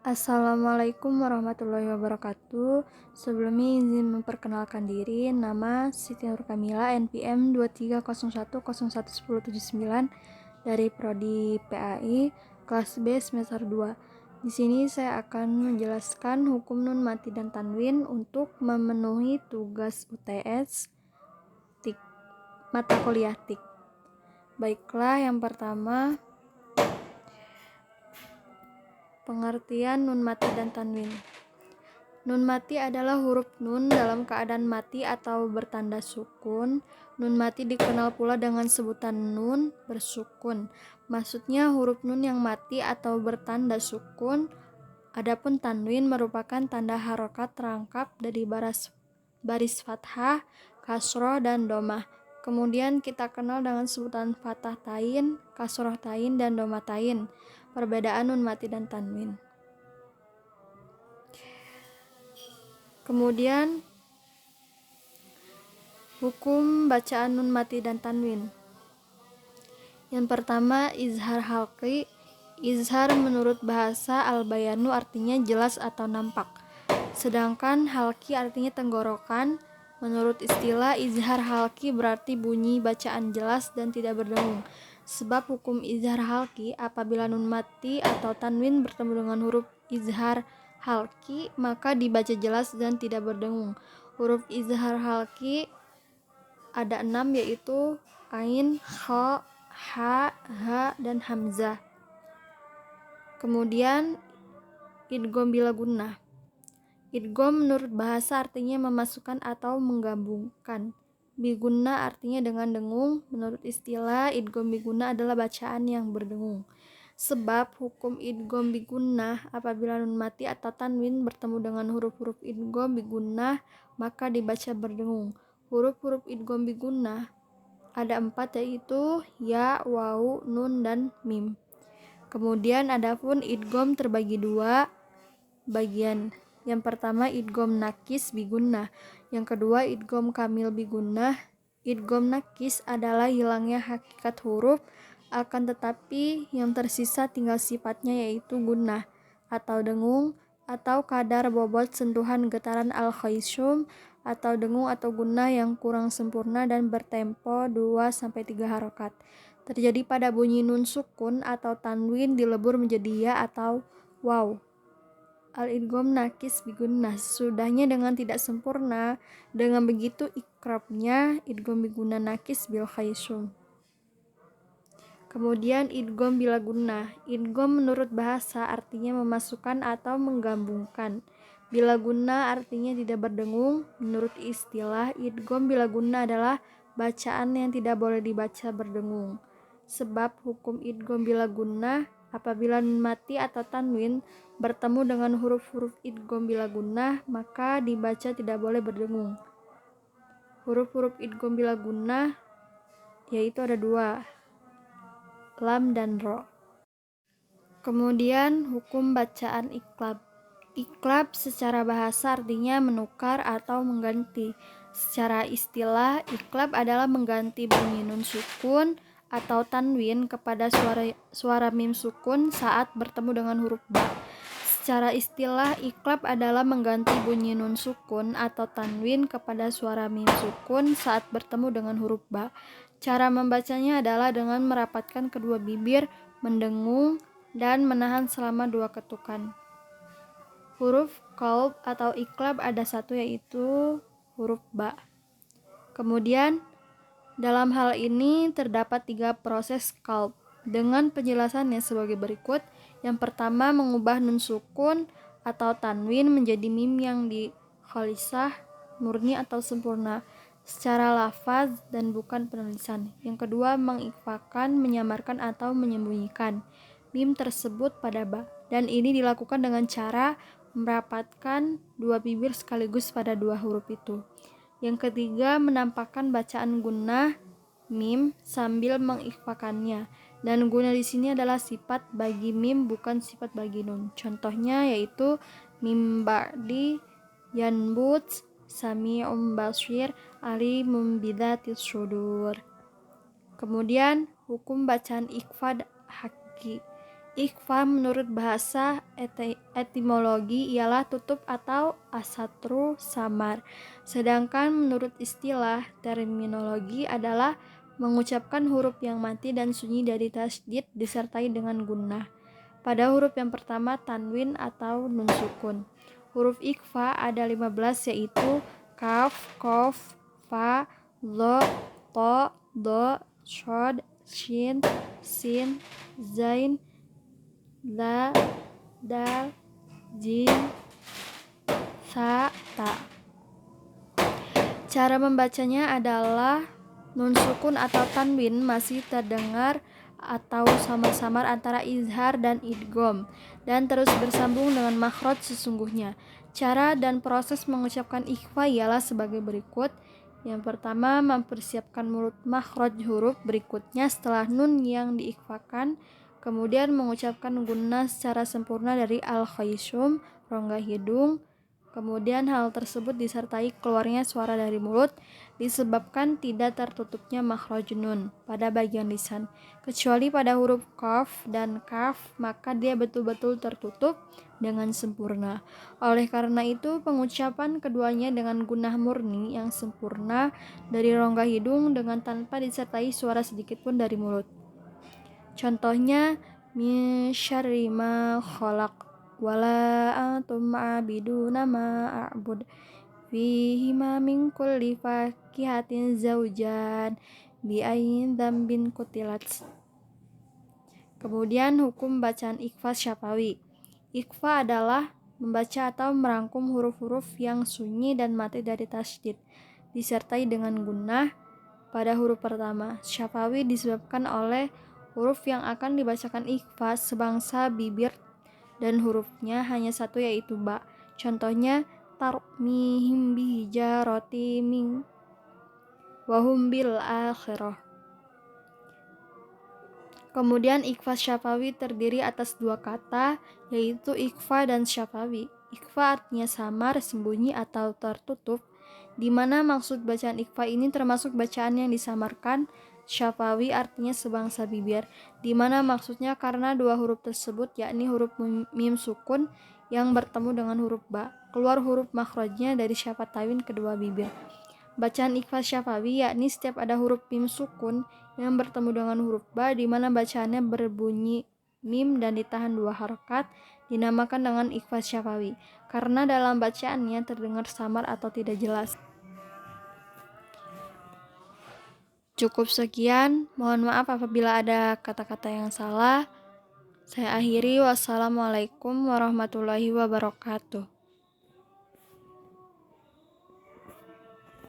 Assalamualaikum warahmatullahi wabarakatuh. Sebelumnya izin memperkenalkan diri, nama Siti Nur Kamila, NPM 2301011079 dari Prodi PAI, kelas B semester 2. Di sini saya akan menjelaskan hukum nun mati dan tanwin untuk memenuhi tugas UTS mata kuliah TIK. Baiklah, yang pertama pengertian nun mati dan tanwin. Nun mati adalah huruf nun dalam keadaan mati atau bertanda sukun. Nun mati dikenal pula dengan sebutan nun bersukun. Maksudnya huruf nun yang mati atau bertanda sukun. Adapun tanwin merupakan tanda harokat terangkap dari baris fathah, kasroh, dan domah. Kemudian kita kenal dengan sebutan fathah tain, kasroh tain, dan domah tain. Perbedaan nun mati dan tanwin. Kemudian hukum bacaan nun mati dan tanwin. Yang pertama, izhar halqi. Izhar menurut bahasa al-bayanu artinya jelas atau nampak. Sedangkan halqi artinya tenggorokan. Menurut istilah izhar halqi berarti bunyi bacaan jelas dan tidak berdengung. Sebab hukum izhar halqi apabila nun mati atau tanwin bertemu dengan huruf izhar halqi maka dibaca jelas dan tidak berdengung. Huruf izhar halqi ada 6, yaitu ain, kha, ha, ha, dan hamzah. Kemudian idgham bila gunnah. Idgham menurut bahasa artinya memasukkan atau menggabungkan. Bigunnah artinya dengan dengung. Menurut istilah, idgham bigunnah adalah bacaan yang berdengung. Sebab hukum idgham bigunnah apabila nun mati atau tanwin bertemu dengan huruf-huruf idgham bigunnah maka dibaca berdengung. Huruf-huruf idgham bigunnah ada 4, yaitu ya, waw, nun, dan mim. Kemudian adapun idgham terbagi 2 bagian. Yang pertama idgham nakis bigunnah, yang kedua idgham kamil bigunnah. Idgham nakis adalah hilangnya hakikat huruf, akan tetapi yang tersisa tinggal sifatnya, yaitu gunnah atau dengung atau kadar bobot sentuhan getaran al-khayshum atau dengung atau gunnah yang kurang sempurna dan bertempo 2-3 harokat. Terjadi pada bunyi nun sukun atau tanwin dilebur menjadi ya atau waw. Al-idgham nakis bigunnah sesudahnya dengan tidak sempurna. Dengan begitu ikrabnya idgham bigunnah nakis bil khayshum. Kemudian idgham bila gunnah. Idgham menurut bahasa artinya memasukkan atau menggabungkan. Bila gunnah artinya tidak berdengung. Menurut istilah, idgham bila gunnah adalah bacaan yang tidak boleh dibaca berdengung. Sebab hukum idgham bila gunnah apabila nun mati atau tanwin bertemu dengan huruf-huruf idgham bila gunnah maka dibaca tidak boleh berdengung. Huruf-huruf idgham bila gunnah yaitu ada 2, lam dan ro. Kemudian hukum bacaan iklab. Iklab secara bahasa artinya menukar atau mengganti. Secara istilah, iklab adalah mengganti bunyi nun sukun atau tanwin kepada suara mim sukun saat bertemu dengan huruf ba. Secara istilah, iklab adalah mengganti bunyi nun sukun atau tanwin kepada suara mim sukun saat bertemu dengan huruf ba. Cara membacanya adalah dengan merapatkan kedua bibir, mendengung, dan menahan selama 2 ketukan. Huruf qalb atau iklab ada 1, yaitu huruf ba. Kemudian dalam hal ini terdapat 3 proses qalb dengan penjelasannya sebagai berikut. Yang pertama, mengubah nun sukun atau tanwin menjadi mim yang di khalisah, murni atau sempurna secara lafaz dan bukan penulisan. Yang kedua, mengikhfakan, menyamarkan atau menyembunyikan mim tersebut pada ba, dan ini dilakukan dengan cara merapatkan 2 bibir sekaligus pada 2 huruf itu. Yang ketiga, menampakkan bacaan gunnah mim sambil mengikhfakannya, dan gunnah di sini adalah sifat bagi mim bukan sifat bagi nun. Contohnya yaitu mim ba'di yanbut sami'um basir alimum bidzatis sudur. Kemudian hukum bacaan ikhfa hakiki. Ikhfa menurut bahasa etimologi ialah tutup atau asatru samar. Sedangkan menurut istilah terminologi adalah mengucapkan huruf yang mati dan sunyi dari tasydid disertai dengan gunnah. Pada huruf yang pertama tanwin atau nun sukun. Huruf ikhfa ada 15 yaitu kaf, kof, fa, lo, to, do, shod, shin, sin, zain, la, dal, jim, sa, ta. Cara membacanya adalah nun sukun atau tanwin masih terdengar atau samar-samar antara izhar dan idgham dan terus bersambung dengan makhraj sesungguhnya. Cara dan proses mengucapkan ikhfa ialah sebagai berikut. Yang pertama, mempersiapkan mulut makhraj huruf berikutnya setelah nun yang diikhfakan, kemudian mengucapkan gunnah secara sempurna dari al-khaysum, rongga hidung. Kemudian hal tersebut disertai keluarnya suara dari mulut disebabkan tidak tertutupnya makhraj nun pada bagian lisan. Kecuali pada huruf qaf dan kaf, maka dia betul-betul tertutup dengan sempurna. Oleh karena itu, pengucapan keduanya dengan gunnah murni yang sempurna dari rongga hidung dengan tanpa disertai suara sedikit pun dari mulut. Contohnya, min syarri ma khalaq wala antum abiduna ma a'bud fihi ma min kulli fakihatin zaujan bi ayyin dzambin qutilat. Kemudian hukum bacaan ikhfa syafawi. Ikhfa adalah membaca atau merangkum huruf-huruf yang sunyi dan mati dari tasydid disertai dengan gunnah pada huruf pertama. Syafawi disebabkan oleh huruf yang akan dibacakan ikhfa sebangsa bibir dan hurufnya hanya satu yaitu ba. Contohnya tarmihim bihijarati min wahum bil akhirah. Kemudian ikhfa syafawi terdiri atas dua kata yaitu ikhfa dan syafawi. Ikhfa artinya samar, sembunyi atau tertutup, di mana maksud bacaan ikhfa ini termasuk bacaan yang disamarkan. Syafawi artinya sebangsa bibir, di mana maksudnya karena dua huruf tersebut yakni huruf mim sukun yang bertemu dengan huruf ba, keluar huruf makhrajnya dari syafatain kedua bibir. Bacaan ikhfa syafawi yakni setiap ada huruf mim sukun yang bertemu dengan huruf ba di mana bacaannya berbunyi mim dan ditahan dua harakat dinamakan dengan ikhfa syafawi karena dalam bacaannya terdengar samar atau tidak jelas. Cukup sekian, mohon maaf apabila ada kata-kata yang salah. Saya akhiri, wassalamualaikum warahmatullahi wabarakatuh.